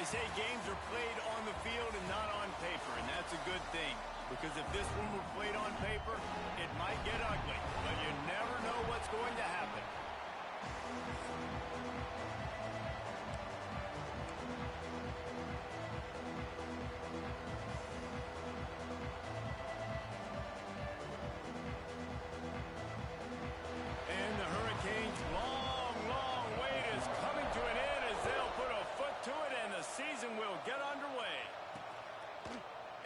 say games are played on the field and not on paper, and that's a good thing. Because if this one were played on paper, it might get ugly. But you never know what's going to happen. And the Hurricanes' long wait is coming to an end as they'll put a foot to it and the season will get underway.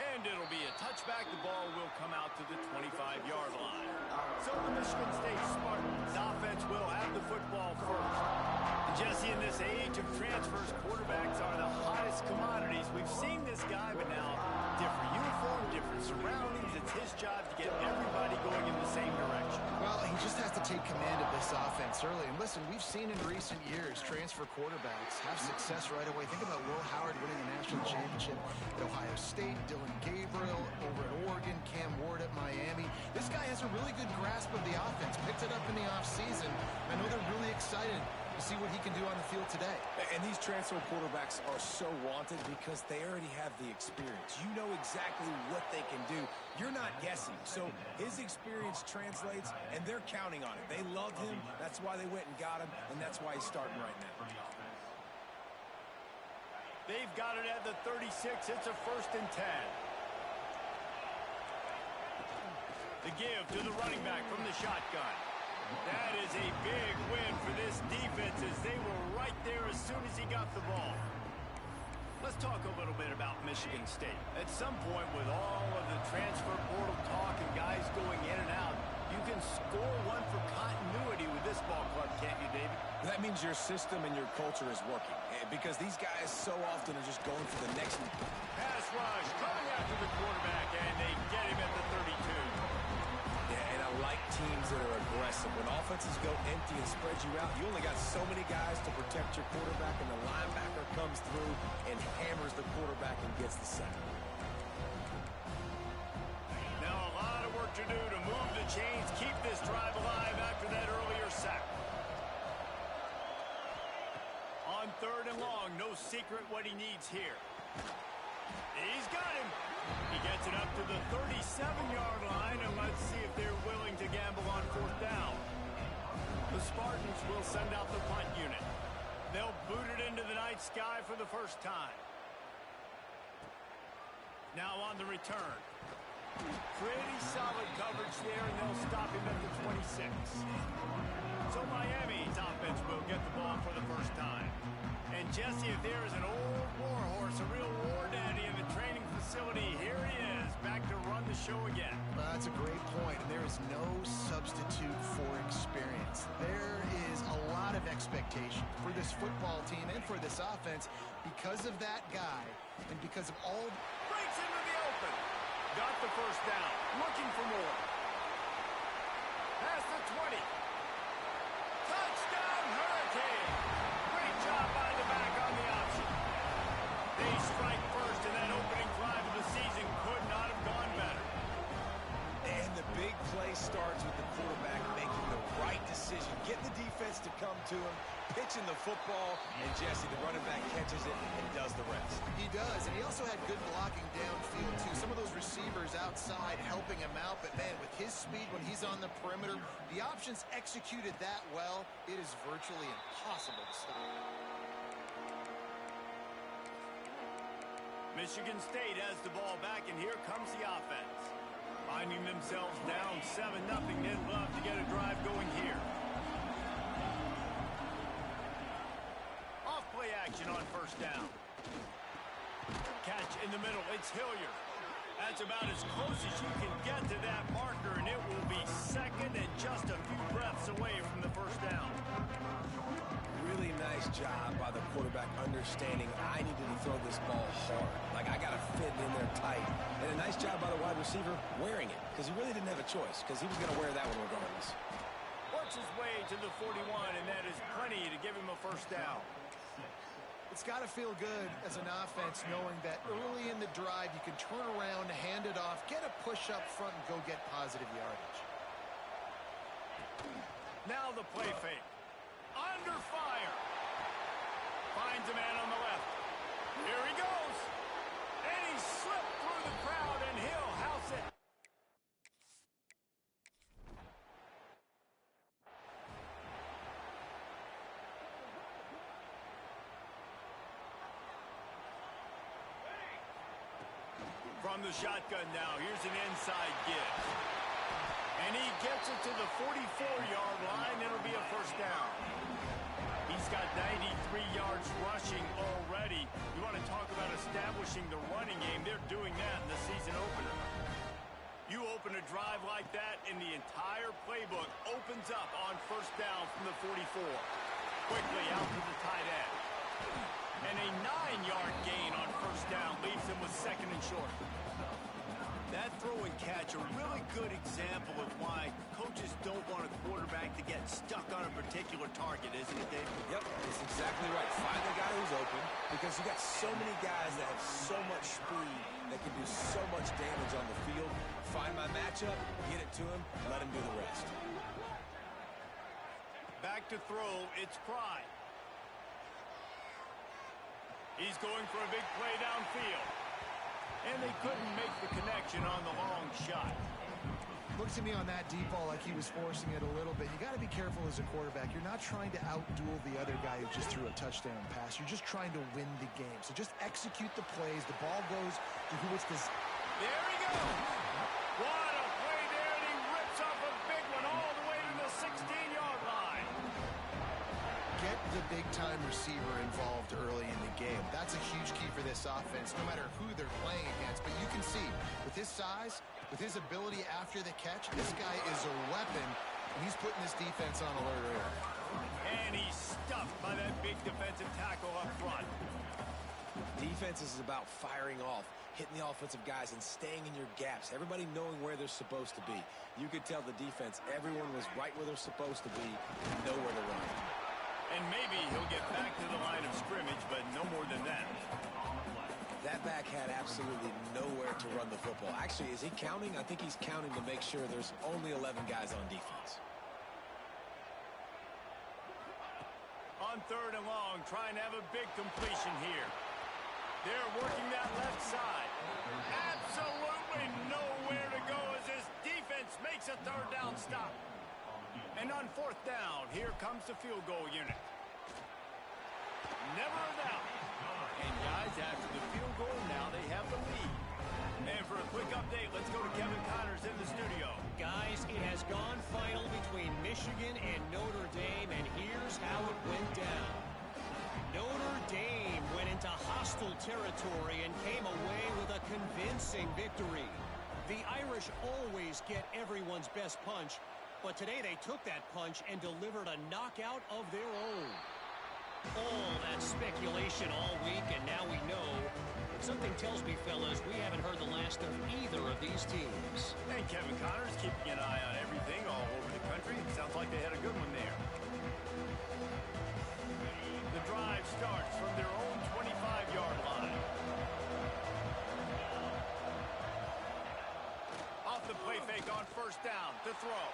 And it'll be a touchback. The ball will come out to the 25-yard line. So the Michigan State Spartans offense will have the football first. And Jesse, in this age of transfers, quarterbacks are the hottest commodities. We've seen this guy, but now different uniform, different surroundings. It's his job to get everybody going in the same direction. Well, he just has to take command of this offense early. And listen, we've seen in recent years transfer quarterbacks have success right away. Think about Will Howard winning the national championship at Ohio State, Dylan Gabriel over at Oregon, Cam Ward at Miami. This guy has a really good grasp of the offense, picked it up in the offseason. I know they're really excited to see what he can do on the field today. And these transfer quarterbacks are so wanted because they already have the experience. You know exactly what they can do. You're not guessing. So his experience translates, and they're counting on it. They love him. That's why they went and got him, and that's why he's starting right now. They've got it at the 36. It's a 1st and 10. The give to the running back from the shotgun. That is a big win for this defense as they were right there as soon as he got the ball. Let's talk a little bit about Michigan State. At some point, with all of the transfer portal talk and guys going in and out, you can score one for continuity with this ball club, can't you, David? That means your system and your culture is working because these guys so often are just going for the next pass rush coming after the quarterback, and they get him at the 32. Yeah, and I like teams that are aggressive. When offenses go empty and spread you out, you only got so many guys to protect your quarterback, and the linebacker comes through and hammers the quarterback and gets the sack. Now a lot of work to do to move the chains, keep this drive alive after that earlier sack. On 3rd and long, no secret what he needs here. He's got him. He gets it up to the 37-yard line, and let's see if they're willing to gamble on 4th down. The Spartans will send out the punt unit. They'll boot it into the night sky for the first time. Now on the return. Pretty solid coverage there, and they'll stop him at the 26. So Miami's offense will get the ball for the first time. And Jesse, if there is an old war horse, a real war daddy in the training facility, here he is, back to run the show again. Well, that's a great point, and there is no substitute for experience. There is a lot of expectation for this football team and for this offense because of that guy and because of all... Breaks into the open. Got the first down. Looking for more. Past the 20. Touchdown, Hurricane. Great job by the back on the option. They strike first, and that opening drive of the season could not have gone better. And the big play starts with the quarterback making the right decision, getting the defense to come to him, pitching the football, and Jesse, the running back, catches it and does the rest. He does, and he also had good blocking downfield, too. Some of those receivers outside helping him out, but, man, with his speed when he's on the perimeter, the options executed that well, it is virtually impossible to stop. Michigan State has the ball back, and here comes the offense. Finding themselves down 7-0, they'd love to get a drive going here. Off-play action on 1st down. Catch in the middle, it's Hilliard. That's about as close as you can get to that marker, and it will be 2nd and just a few breaths away from the 1st down. Really nice job by the quarterback understanding I needed to throw this ball hard. Like, I got to fit in there tight. And a nice job by the wide receiver wearing it because he really didn't have a choice because he was going to wear that one regardless. Works his way to the 41, and that is plenty to give him a 1st down. It's got to feel good as an offense knowing that early in the drive you can turn around, hand it off, get a push up front, and go get positive yardage. Now the play fake. Under fire. Finds a man on the left. Here from the shotgun now. Here's an inside give. And he gets it to the 44-yard line. It'll be a first down. He's got 93 yards rushing already. You want to talk about establishing the running game. They're doing that in the season opener. You open a drive like that, and the entire playbook opens up on first down from the 44. Quickly out to the tight end. And a 9-yard gain on first down leaves him with second and short. That throw and catch, a really good example of why coaches don't want a quarterback to get stuck on a particular target, isn't it, Dave? Yep, that's exactly right. Find the guy who's open, because you got so many guys that have so much speed that can do so much damage on the field. Find my matchup, get it to him, let him do the rest. Back to throw, it's Pride. He's going for a big play downfield. And they couldn't make the connection on the long shot. Looks to me on that deep ball like he was forcing it a little bit. You got to be careful as a quarterback. You're not trying to outduel the other guy who just threw a touchdown pass. You're just trying to win the game. So just execute the plays. The ball goes to who it's this. There he goes. What a play there, and he rips off a big one all the way to the 16-yard line. Get the big-time receiver involved early in the game. That's a huge key for this offense, no matter who they're playing against. But you can see, with his size, with his ability after the catch, this guy is a weapon, and he's putting this defense on alert early. And he's stuffed by that big defensive tackle up front. Defense is about firing off, hitting the offensive guys, and staying in your gaps. Everybody knowing where they're supposed to be. You could tell the defense, everyone was right where they're supposed to be, know where to run. And maybe he'll get back to the line of scrimmage, but no more than that. That back had absolutely nowhere to run the football. Actually, is he counting? I think he's counting to make sure there's only 11 guys on defense. On third and long, trying to have a big completion here. They're working that left side. Absolutely nowhere to go as this defense makes a third down stop. And on fourth down, here comes the field goal unit. Never a doubt. And guys, after the field goal, now they have the lead. And for a quick update, let's go to Kevin Connors in the studio. Guys, it has gone final between Michigan and Notre Dame, and here's how it went down. Notre Dame went into hostile territory and came away with a convincing victory. The Irish always get everyone's best punch, but today they took that punch and delivered a knockout of their own. All that speculation all week, and now we know. But something tells me, fellas, we haven't heard the last of either of these teams. And Kevin Connors keeping an eye on everything all over the country. It sounds like they had a good one there. The drive starts from their own 25-yard line. Off the play fake on first down to throw.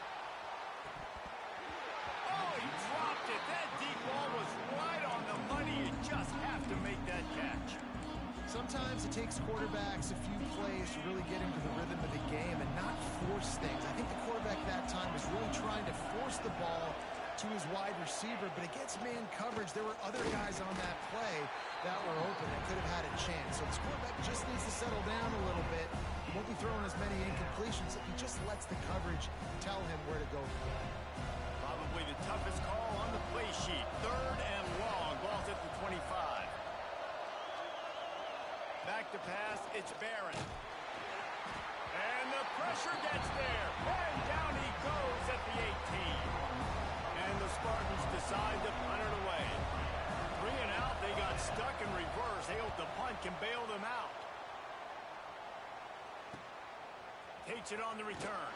Oh, he dropped it. That deep ball was right on the money. You just have to make that catch. Sometimes it takes quarterbacks a few plays to really get into the rhythm of the game and not force things. I think the quarterback that time was really trying to force the ball to his wide receiver, but against man coverage, there were other guys on that play that were open that could have had a chance. So this quarterback just needs to settle down a little bit. He won't be throwing as many incompletions if he just lets the coverage tell him where to go from there. Probably the toughest call on the play sheet. Third and long. Ball's at the 25. Back to pass. It's Barron. And the pressure gets there. And down he goes at the 18. And the Spartans decide to punt it away. 3 and out. They got stuck in reverse. They hope the punt can bail them out. Takes it on the return.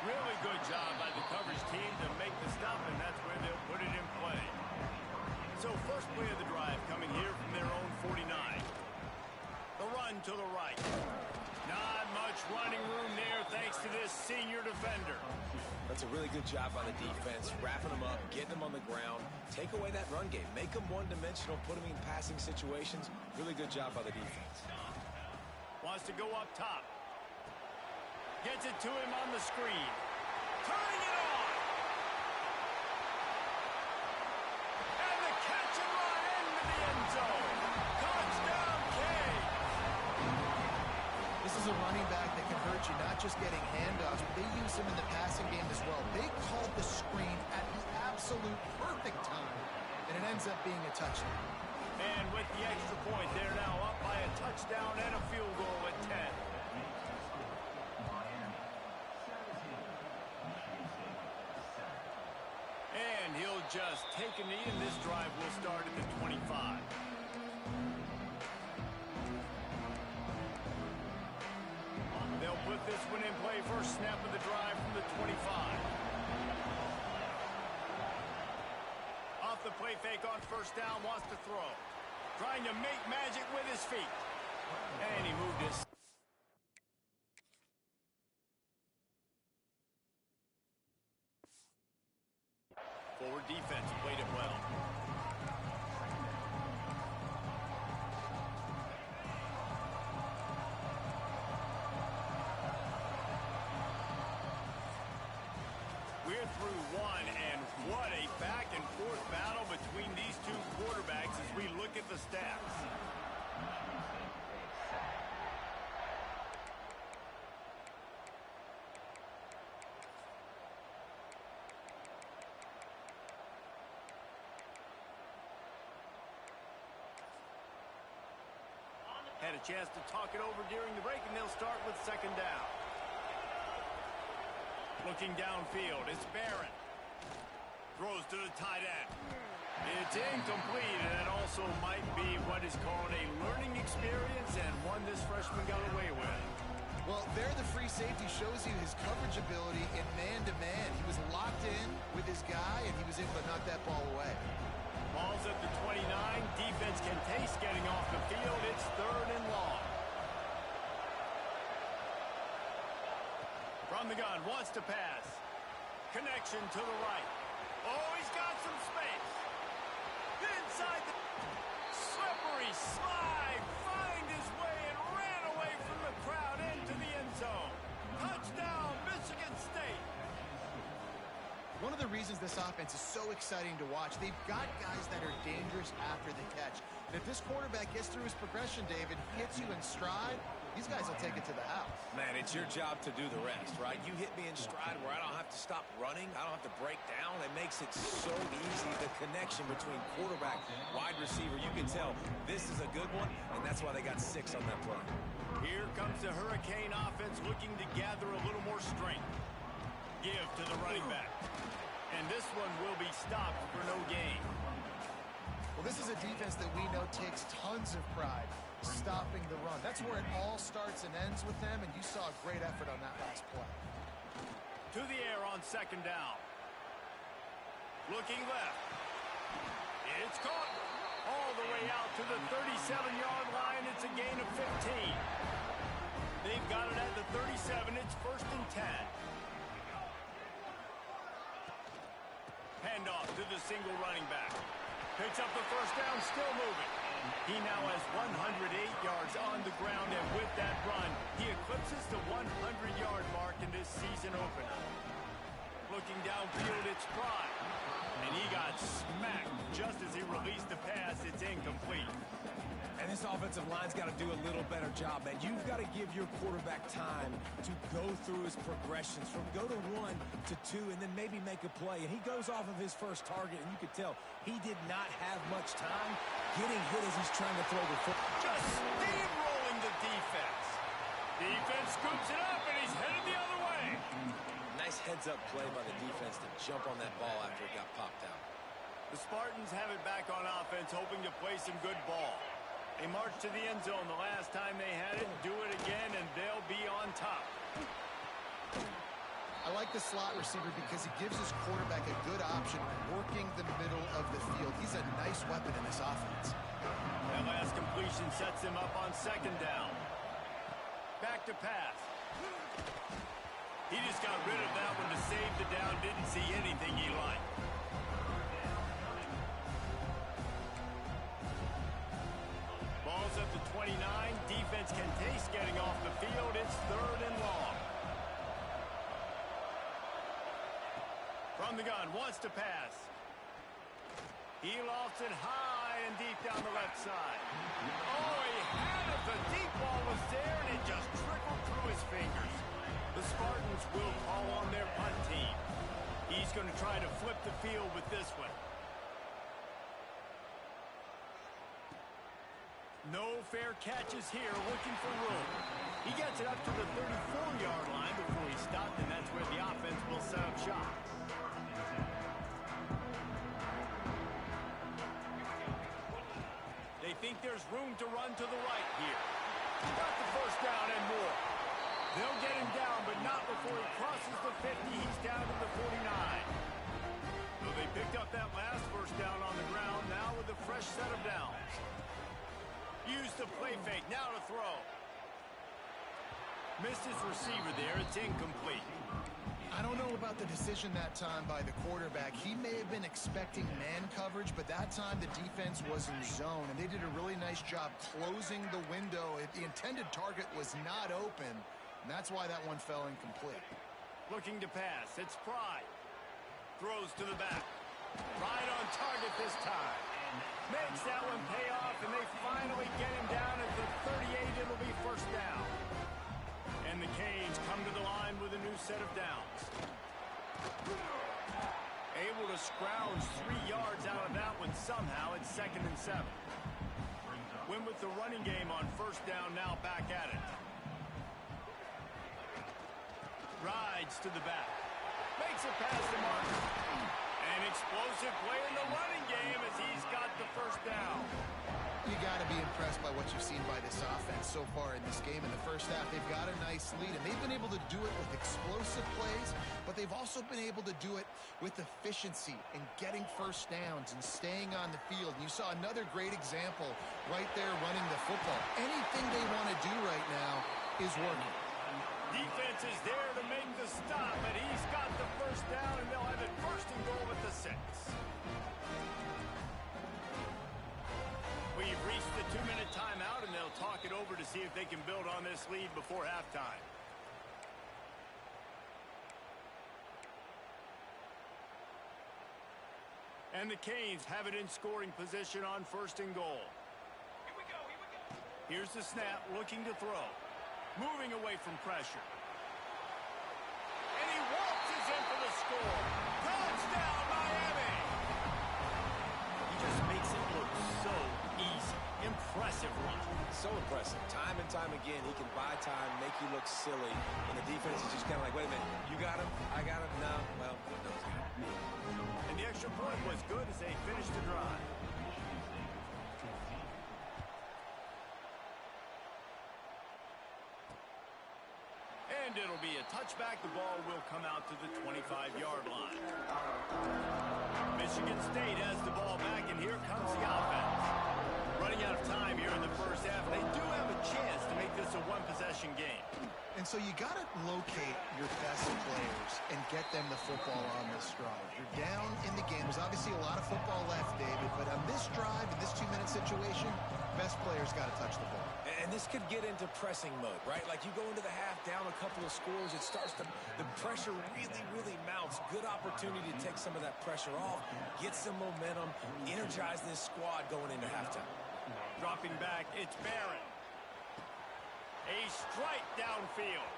Really good job by the coverage team to make the stop, and that's where they'll put it in play. So first play of the drive coming here from their own 49. The run to the right. Not much running room there thanks to this senior defender. That's a really good job by the defense, wrapping them up, getting them on the ground, take away that run game, make them one-dimensional, put them in passing situations. Really good job by the defense. Wants to go up top. Gets it to him on the screen. Turning it on. And the catch and run into the end zone. Touchdown, King. This is is a running back that can hurt you, not just getting handoffs, but they use him in the passing game as well. They called the screen at the absolute perfect time, and it ends up being a touchdown. And with the extra point, they're now up by a touchdown and a field goal at 10. And he'll just take a knee, and this drive will start at the 25. They'll put this one in play. First snap of the drive from the 25. Off the play fake on first down, wants to throw. Trying to make magic with his feet. And he moved his... Forward defense played it well. We're through one, and what a back-and-forth battle between these two quarterbacks as we look at the stats. Had a chance to talk it over during the break, and they'll start with second down. Looking downfield, it's Barron. Throws to the tight end. It's incomplete, and it also might be what is called a learning experience, and one this freshman got away with. Well, there the free safety shows you his coverage ability in man-to-man. He was locked in with his guy, and he was able to knock that ball away. Ball's at the 29. Defense can taste getting off the field. It's third and long. From the gun, wants to pass. Connection to the right. Oh, he's got some space. Inside the... Slippery slide. Find his way and ran away from the crowd into the end zone. Touchdown, Michigan State. One of the reasons this offense is so exciting to watch, they've got guys that are dangerous after the catch. And if this quarterback gets through his progression, David, hits you in stride, these guys will take it to the house. Man, it's your job to do the rest, right? You hit me in stride where I don't have to stop running. I don't have to break down. It makes it so easy, the connection between quarterback, wide receiver. You can tell this is a good one, and that's why they got 6 on that play. Here comes the Hurricane offense looking to gather a little more strength. Give to the running back. And this one will be stopped for no gain. Well, this is a defense that we know takes tons of pride stopping the run. That's where it all starts and ends with them, and you saw a great effort on that last play. To the air on second down. Looking left. It's caught. All the way out to the 37-yard line. It's a gain of 15. They've got it at the 37. It's first and 10. Handoff to the single running back. Picks up the first down, still moving. He now has 108 yards on the ground, and with that run, he eclipses the 100-yard mark in this season opener. Looking downfield, it's Pride. And he got smacked just as he released the pass. It's incomplete. And this offensive line's got to do a little better job, man. You've got to give your quarterback time to go through his progressions from go to 1 to 2 and then maybe make a play. And he goes off of his first target, and you could tell he did not have much time getting hit as he's trying to throw the football. Just steamrolling the defense. Defense scoops it up, and he's headed the other way. Nice heads-up play by the defense to jump on that ball after it got popped out. The Spartans have it back on offense, hoping to play some good ball. They marched to the end zone the last time they had it. Do it again, and they'll be on top. I like the slot receiver because he gives his quarterback a good option working the middle of the field. He's a nice weapon in this offense. That last completion sets him up on second down. Back to pass. He just got rid of that one to save the down. Didn't see anything he liked. Ball's at the 29. Defense can taste getting off the field. It's third and long. From the gun, wants to pass. He lofts it high and deep down the left side. Oh, he had it. The deep ball was there, and it just trickled field with this one. No fair catches here, looking for room. He gets it up to the 34-yard line before he stopped, and that's where the offense will set up shop. They think there's room to run to the right here. Got the first down and more. They'll get him down, but not before he crosses the 50. He's down to the 49. So they picked up that last first down on the ground, now with a fresh set of downs. Use the play fake, now to throw. Missed his receiver there, it's incomplete. I don't know about the decision that time by the quarterback. He may have been expecting man coverage, but that time the defense was in zone, and they did a really nice job closing the window. The intended target was not open, and that's why that one fell incomplete. Looking to pass, it's Pride. Throws to the back. Right on target this time. Makes that one pay off, and they finally get him down at the 38. It'll be first down. And the Canes come to the line with a new set of downs. Able to scrounge 3 yards out of that one somehow. It's 2nd and 7. Win with the running game on first down, now back at it. Rides to the back. Makes it past the mark. An explosive play in the running game as he's got the first down. You got to be impressed by what you've seen by this offense so far in this game. In the first half, they've got a nice lead, and they've been able to do it with explosive plays, but they've also been able to do it with efficiency and getting first downs and staying on the field. You saw another great example right there running the football. Anything they want to do right now is working. Defense is there to make the stop, but he's got the first down, and they'll have it first and goal at the 6. We've reached the 2-minute timeout, and they'll talk it over to see if they can build on this lead before halftime. And the Canes have it in scoring position on first and goal. Here we go. Here's the snap, looking to throw. Moving away from pressure. And he waltzes in for the score. Touchdown, Miami! He just makes it look so easy. Impressive run. So impressive. Time and time again, he can buy time, make you look silly. And the defense is just kind of like, wait a minute, you got him? I got him? No. Well, no. And the extra point was good as they finished the drive. And it'll be a touchback. The ball will come out to the 25-yard line. Michigan State has the ball back, and here comes the offense. Running out of time here in the first half. They do have a chance to make this a one-possession game. And so you got to locate your best players and get them the football on this drive. You're down in the game. There's obviously a lot of football left, David, but on this drive, in this 2-minute situation, best players got to touch the ball. And this could get into pressing mode, right? Like you go into the half down a couple of scores, it starts to, the pressure really mounts. Good opportunity to take some of that pressure off, get some momentum, energize this squad going into halftime. Dropping back, it's Barron. A strike downfield.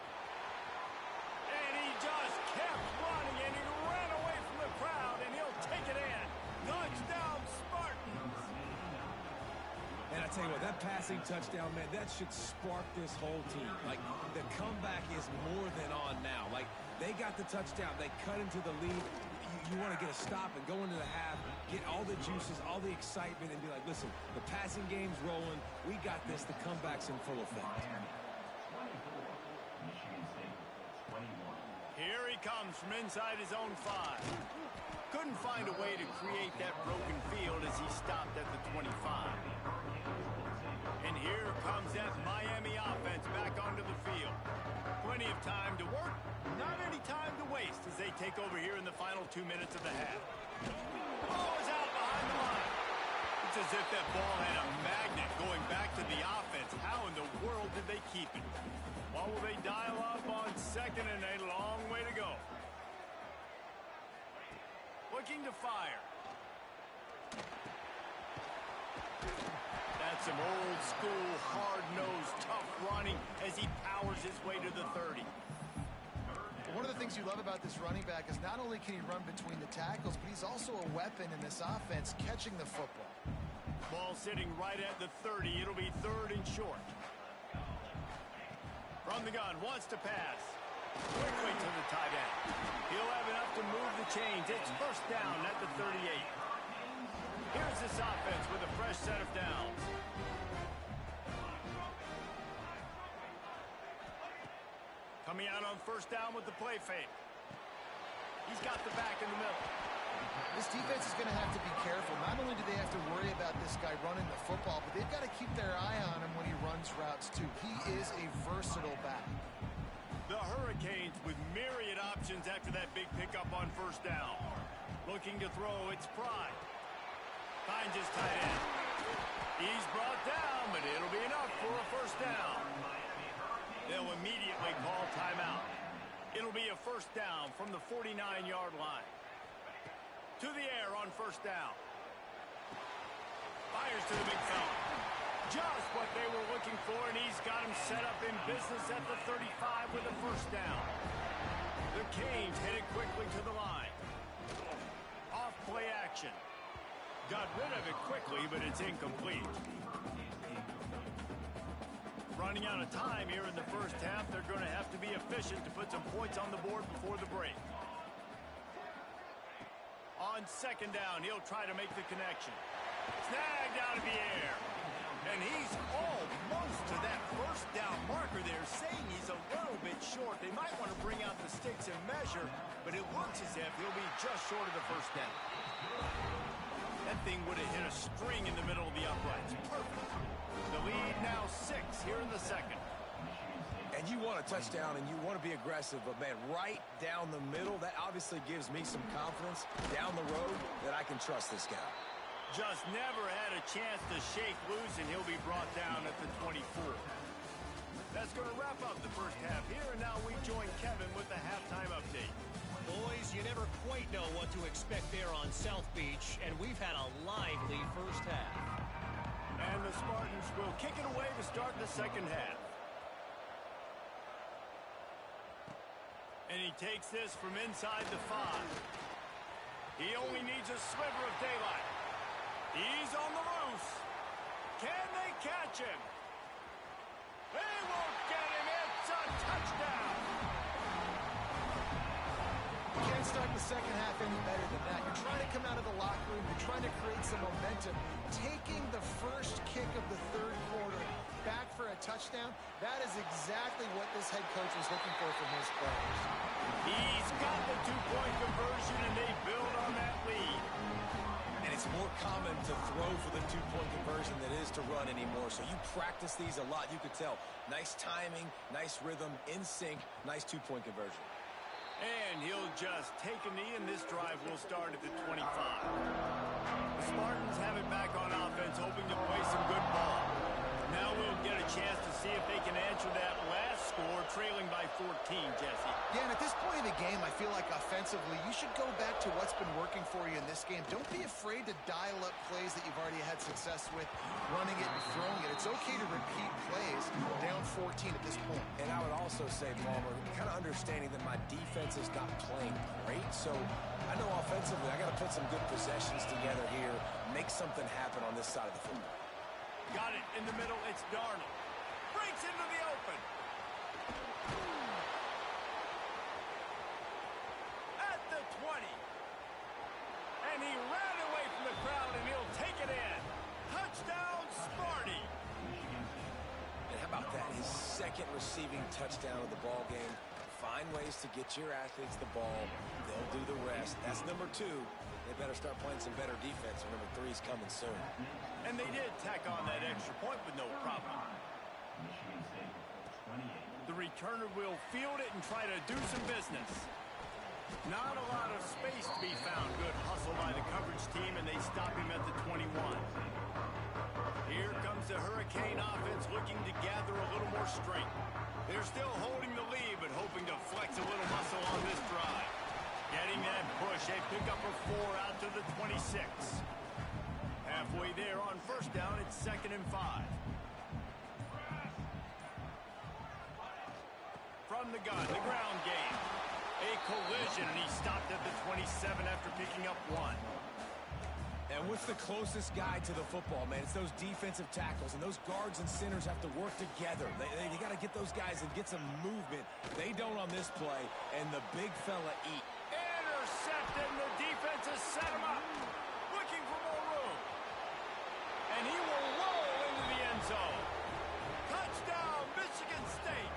And he just kept running, and he ran away from the crowd, and he'll take it in. Touchdown, Spartans! And I tell you what, that passing touchdown, man, that should spark this whole team. Like, the comeback is more than on now. Like, they got the touchdown. They cut into the lead. You want to get a stop and go into the half, get all the juices, all the excitement, and be like, listen, the passing game's rolling. We got this. The comeback's in full effect. Here he comes from inside his own 5. Couldn't find a way to create that broken field as he stopped at the 25. And here comes that Miami offense back onto the field. Plenty of time to work, not any time to waste as they take over here in the final 2 minutes of the half. Ball is out behind the line. It's as if that ball had a magnet going back to the offense. How in the world did they keep it? What will they dial up on second and a long way to go? Looking to fire. That's some old school, hard-nosed, tough running as he powers his way to the 30. One of the things you love about this running back is not only can he run between the tackles, but he's also a weapon in this offense, catching the football. Ball sitting right at the 30. It'll be 3rd and short. From the gun, wants to pass. Quickly to the tight end. He'll have enough to move the chains. It's 1st down at the 38. Here's this offense with a fresh set of downs. Coming out on 1st down with the play fake. He's got the back in the middle. This defense is going to have to be careful. Not only do they have to worry about this guy running the football, but they've got to keep their eye on him when he runs routes too. He is a versatile back. The Hurricanes with myriad options after that big pickup on 1st down. Looking to throw, it's Pride. Finds his tight end. He's brought down, but it'll be enough for a 1st down. They'll immediately call timeout. It'll be a 1st down from the 49-yard line. To the air on 1st down. Fires to the big fella. Just what they were looking for, and he's got him set up in business at the 35 with a 1st down. The Canes headed quickly to the line. Off play action. Got rid of it quickly, but it's incomplete. Running out of time here in the 1st half. They're going to have to be efficient to put some points on the board before the break. On 2nd down, he'll try to make the connection. Snagged out of the air. And he's almost to that 1st down marker there, saying he's a little bit short. They might want to bring out the sticks and measure, but it looks as if he'll be just short of the 1st down. That thing would have hit a string in the middle of the uprights. Perfect. The lead now 6 here in the 2nd. And you want a touchdown and you want to be aggressive, but man, right down the middle, that obviously gives me some confidence down the road that I can trust this guy. Just never had a chance to shake loose, and he'll be brought down at the 24. That's going to wrap up the 1st half here, and now we join Kevin with the halftime update. Boys, you never quite know what to expect there on South Beach, and we've had a lively 1st half. And the Spartans will kick it away to start the 2nd half. And he takes this from inside the 5. He only needs a sliver of daylight. He's on the loose. Can they catch him? They won't get him. It's a touchdown. You can't start the 2nd half any better than that. You're trying to come out of the locker room. You're trying to create some momentum. Taking the first kick of the 3rd quarter back for a touchdown, that is exactly what this head coach was looking for from his players. He's got the 2-point conversion, and they build on that lead. And it's more common to throw for the 2-point conversion than it is to run anymore. So you practice these a lot. You could tell. Nice timing, nice rhythm, in sync, nice 2-point conversion. And he'll just take a knee, and this drive will start at the 25. The Spartans have it back on offense, hoping to play some good ball. Now we'll get a chance to see if they can answer that last score, trailing by 14, Jesse. Yeah, and at this point in the game, I feel like offensively, you should go back to what's been working for you in this game. Don't be afraid to dial up plays that you've already had success with, running it and throwing it. It's okay to repeat plays down 14 at this point. And I would also say, Palmer, kind of understanding that my defense is not playing great. So I know offensively, I got to put some good possessions together here, make something happen on this side of the football. Got it in the middle. It's Darnold. Breaks into the open. At the 20. And he ran away from the crowd, and he'll take it in. Touchdown, Sparty. And how about that? His 2nd receiving touchdown of the ball game. Find ways to get your athletes the ball. They'll do the rest. That's number 2. They better start playing some better defense. And number 3 is coming soon. And they did tack on that extra point with no problem. The returner will field it and try to do some business. Not a lot of space to be found. Good hustle by the coverage team, and they stop him at the 21. Here comes the Hurricane offense looking to gather a little more strength. They're still holding the lead, but hoping to flex a little muscle on this drive. Getting that push, they pick up a 4 out to the 26. Halfway there on 1st down, it's 2nd and 5. From the gun, the ground game. A collision, and he stopped at the 27 after picking up 1. And what's the closest guy to the football, man? It's those defensive tackles, and those guards and centers have to work together. They got to get those guys and get some movement. They don't on this play, and the big fella eat. Intercepted, and the defense has set him up. Looking for more room. And he will roll into the end zone. Touchdown, Michigan State.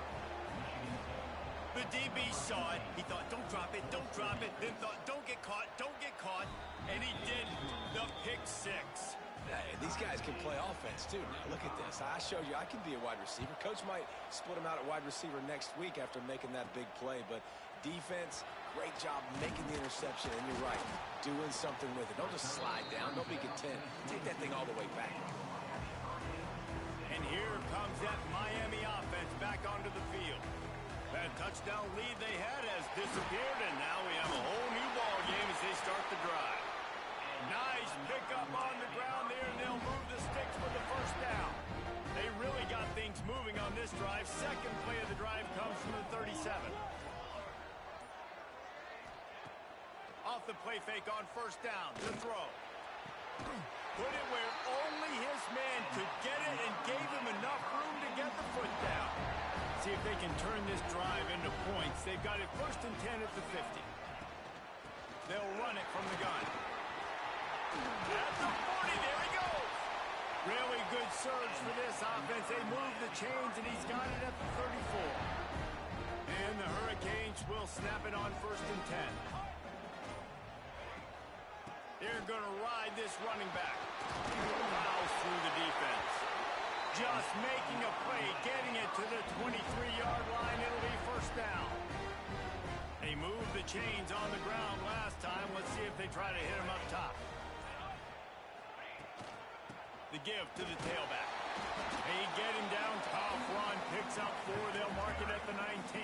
The DB saw it. He thought, don't drop it, don't drop it. Then thought, don't get caught, don't get caught. And he didn't. The pick 6. Hey, these guys can play offense, too. Now, look at this. I showed you I can be a wide receiver. Coach might split him out at wide receiver next week after making that big play. But defense, great job making the interception. And you're right, doing something with it. Don't just slide down. Don't be content. Take that thing all the way back. And here comes that Miami offense back onto the field. That touchdown lead they had has disappeared, and now we have a whole new ball game as they start the drive. Nice pickup on the ground there, and they'll move the sticks for the first down. They really got things moving on this drive. Second play of the drive comes from the 37. Off the play fake on first down. The throw. Put it where only his man could get it and gave him enough room to get the foot down. See if they can turn this drive into points. They've got it 1st and 10 at the 50. They'll run it from the gun. At the 40, there he goes. Really good surge for this offense. They move the chains, and he's got it at the 34. And the Hurricanes will snap it on 1st and 10. They're going to ride this running back. Plows through the defense. Just making a play, getting it to the 23-yard line. It'll be first down. They moved the chains on the ground last time. Let's see if they try to hit him up top. The give to the tailback. They get him down. Tough run. Picks up 4. They'll mark it at the 19.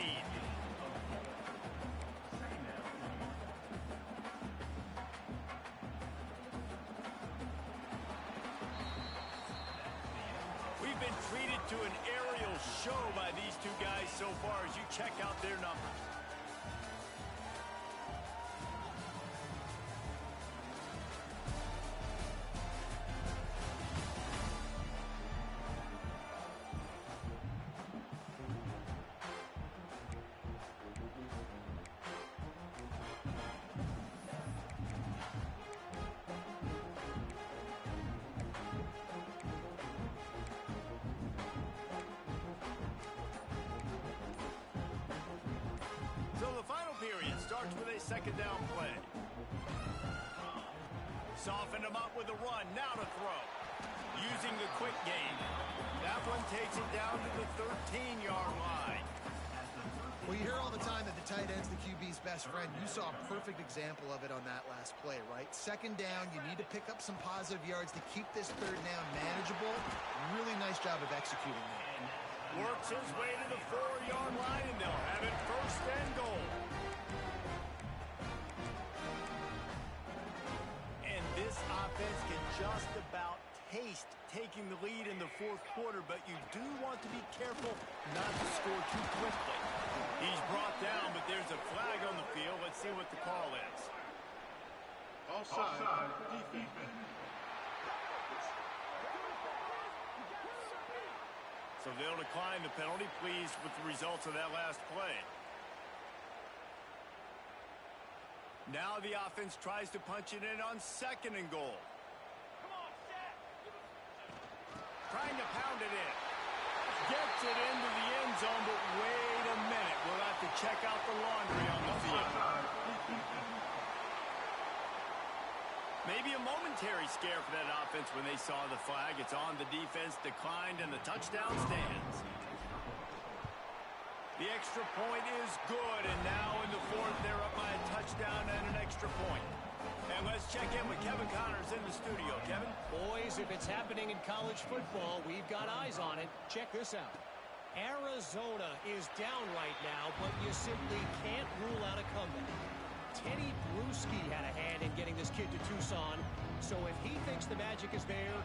We've been treated to an aerial show by these two guys so far as you check out their numbers. So the final period starts with a second down play. Softened him up with a run. Now to throw. Using the quick game. That one takes it down to the 13-yard line. Well, you hear all the time that the tight end's the QB's best friend. You saw a perfect example of it on that last play, right? Second down, you need to pick up some positive yards to keep this third down manageable. Really nice job of executing that. Works his way to the 4-yard line, and they'll have it 1st and goal. And this offense can just about taste taking the lead in the 4th quarter, but you do want to be careful not to score too quickly. He's brought down, but there's a flag on the field. Let's see what the call is. Offside. Defense. So they'll decline the penalty. Pleased with the results of that last play. Now the offense tries to punch it in on 2nd and goal. Trying to pound it in. Gets it into the end zone, but wait a minute. We'll have to check out the laundry on the field. Maybe a momentary scare for that offense when they saw the flag. It's on. The defense declined, and the touchdown stands. The extra point is good, and now in the 4th, they're up by a touchdown and an extra point. And let's check in with Kevin Connors in the studio. Kevin? Boys, if it's happening in college football, we've got eyes on it. Check this out. Arizona is down right now, but you simply can't rule out a comeback. Teddy Bruschi had a hand in getting this kid to Tucson, so if he thinks the magic is there,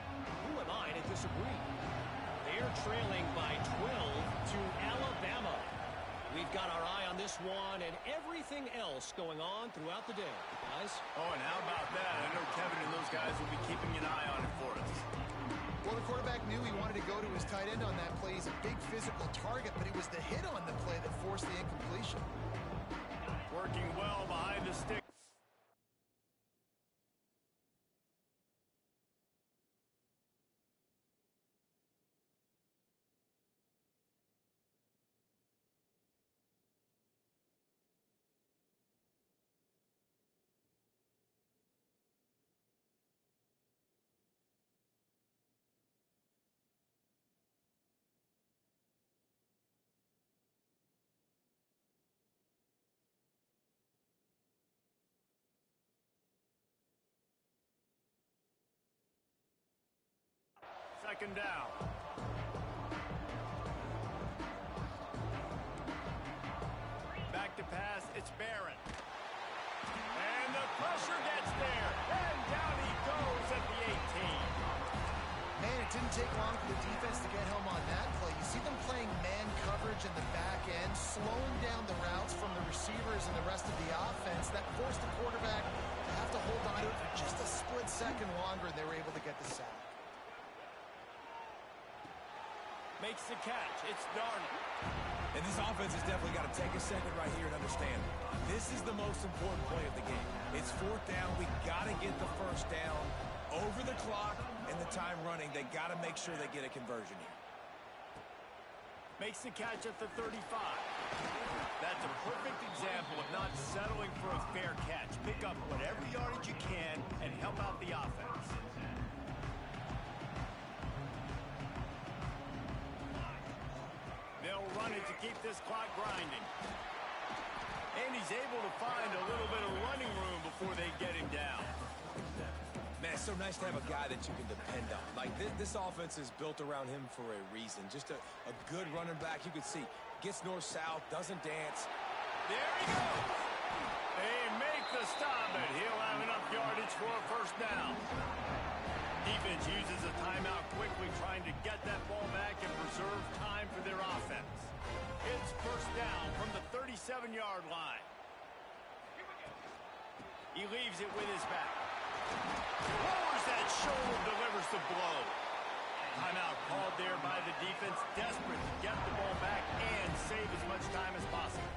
who am I to disagree? They're trailing by 12 to Alabama. We've We've got our eye on this one and everything else going on throughout the day, guys. Oh, and how about that? I know Kevin and those guys will be keeping an eye on it for us. Well, the quarterback knew he wanted to go to his tight end on that play. He's a big physical target, but it was the hit on the play that forced the incompletion. Working well behind the stick. Second down. Back to pass, it's Barron. And the pressure gets there. And down he goes at the 18. Man, it didn't take long for the defense to get home on that play. You see them playing man coverage in the back end, slowing down the routes from the receivers and the rest of the offense. That forced the quarterback to have to hold on to it for just a split second longer, and they were able to get the sack. Makes the catch. It's Darnold. And this offense has definitely got to take a second right here and understand this is the most important play of the game. It's fourth down. We got to get the first down over the clock and the time running. They got to make sure they get a conversion here. Makes the catch at the 35. That's a perfect example of not settling for a fair catch. Pick up whatever yardage you can and help out the offense. They'll run it to keep this clock grinding. And he's able to find a little bit of running room before they get him down. Man, it's so nice to have a guy that you can depend on. Like, this offense is built around him for a reason. Just a good running back. You can see, gets north-south, doesn't dance. There he goes. They make the stop, and he'll have enough yardage for a first down. Defense uses a timeout quickly, trying to get that ball back and preserve time for their offense. It's first down from the 37-yard line. He leaves it with his back. Lowers that shoulder, delivers the blow. Timeout called there by the defense, desperate to get the ball back and save as much time as possible.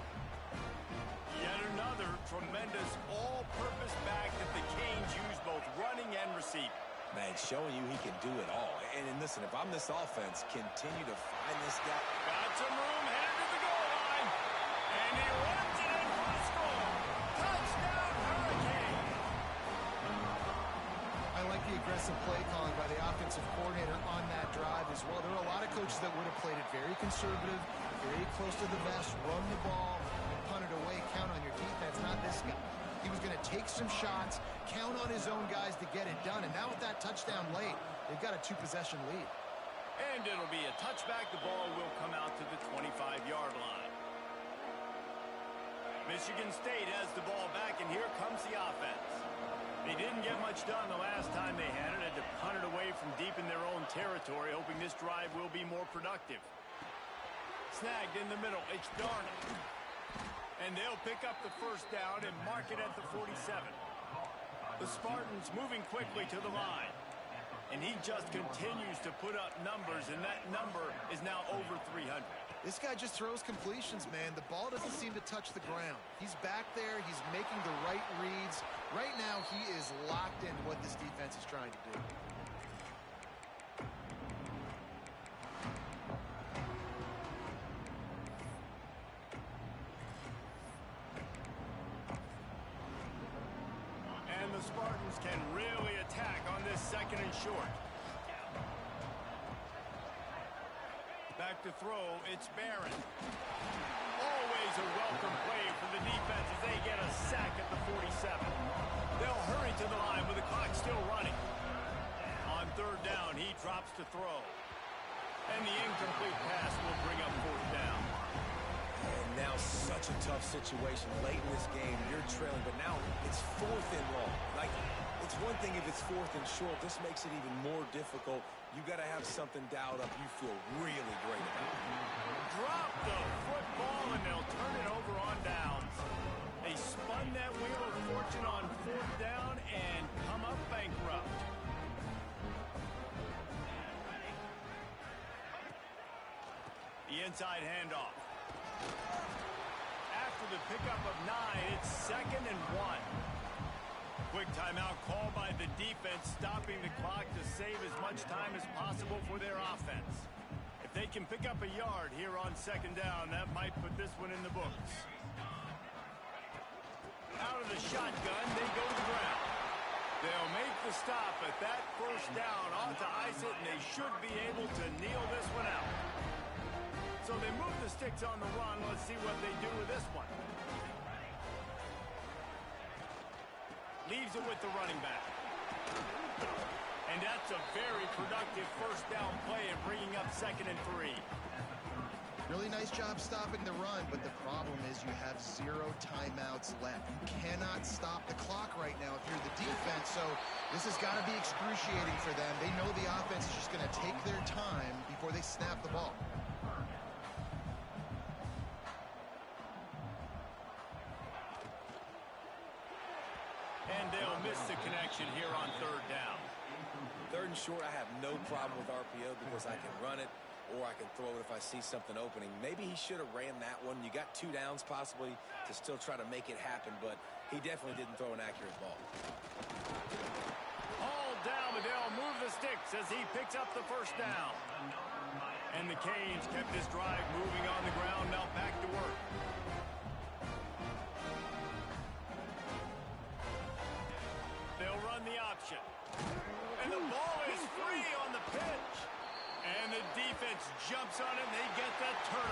Yet another tremendous all-purpose back that the Canes use both running and receiving. Man, showing you he can do it all. And listen, if I'm this offense, continue to find this guy. Got some room, headed to the goal line. And he runs it in for the score. Touchdown, Hurricane. I like the aggressive play calling by the offensive coordinator on that drive as well. There are a lot of coaches that would have played it very conservative, very close to the vest, run the ball, and punt it away, count on your defense. Not this guy. He was going to take some shots, count on his own guys to get it done. And now with that touchdown late, they've got a two-possession lead. And it'll be a touchback. The ball will come out to the 25-yard line. Michigan State has the ball back, and here comes the offense. They didn't get much done the last time they had it. Had to punt it away from deep in their own territory, hoping this drive will be more productive. Snagged in the middle. It's Darnold. And they'll pick up the first down and mark it at the 47. The Spartans moving quickly to the line. And he just continues to put up numbers, and that number is now over 300. This guy just throws completions, man. The ball doesn't seem to touch the ground. He's back there. He's making the right reads. Right now, he is locked into what this defense is trying to do. And the Spartans can really attack on this second and short. Back to throw, it's Barron. Always a welcome play for the defense as they get a sack at the 47. They'll hurry to the line with the clock still running. On third down, he drops to throw. And the incomplete pass will bring up fourth down. And now such a tough situation late in this game. You're trailing, but now it's fourth and long. Like, it's one thing if it's fourth and short. This makes it even more difficult. You got to have something dialed up you feel really great about. Drop the football, and they'll turn inside handoff. After the pickup of 9, it's 2nd and 1. Quick timeout called by the defense, stopping the clock to save as much time as possible for their offense. If they can pick up a yard here on 2nd down, that might put this one in the books. Out of the shotgun, they go to the ground. They'll make the stop, but that first down ought to ice it, and they should be able to kneel this one out. So they move the sticks on the run. Let's see what they do with this one. Leaves it with the running back. And that's a very productive first down play and bringing up 2nd and 3. Really nice job stopping the run, but the problem is you have 0 timeouts left. You cannot stop the clock right now if you're the defense, so this has got to be excruciating for them. They know the offense is just going to take their time before they snap the ball. And they'll miss the connection here on 3rd down. 3rd and short, I have no problem with RPO because I can run it, or I can throw it if I see something opening. Maybe he should have ran that one. You got 2 downs possibly to still try to make it happen, but he definitely didn't throw an accurate ball. All down, but they'll move the sticks as he picks up the first down. And the Canes kept this drive moving on the ground, now back to work. They'll run the option. And the ball is free on the pitch. And the defense jumps on it, and they get that turnover.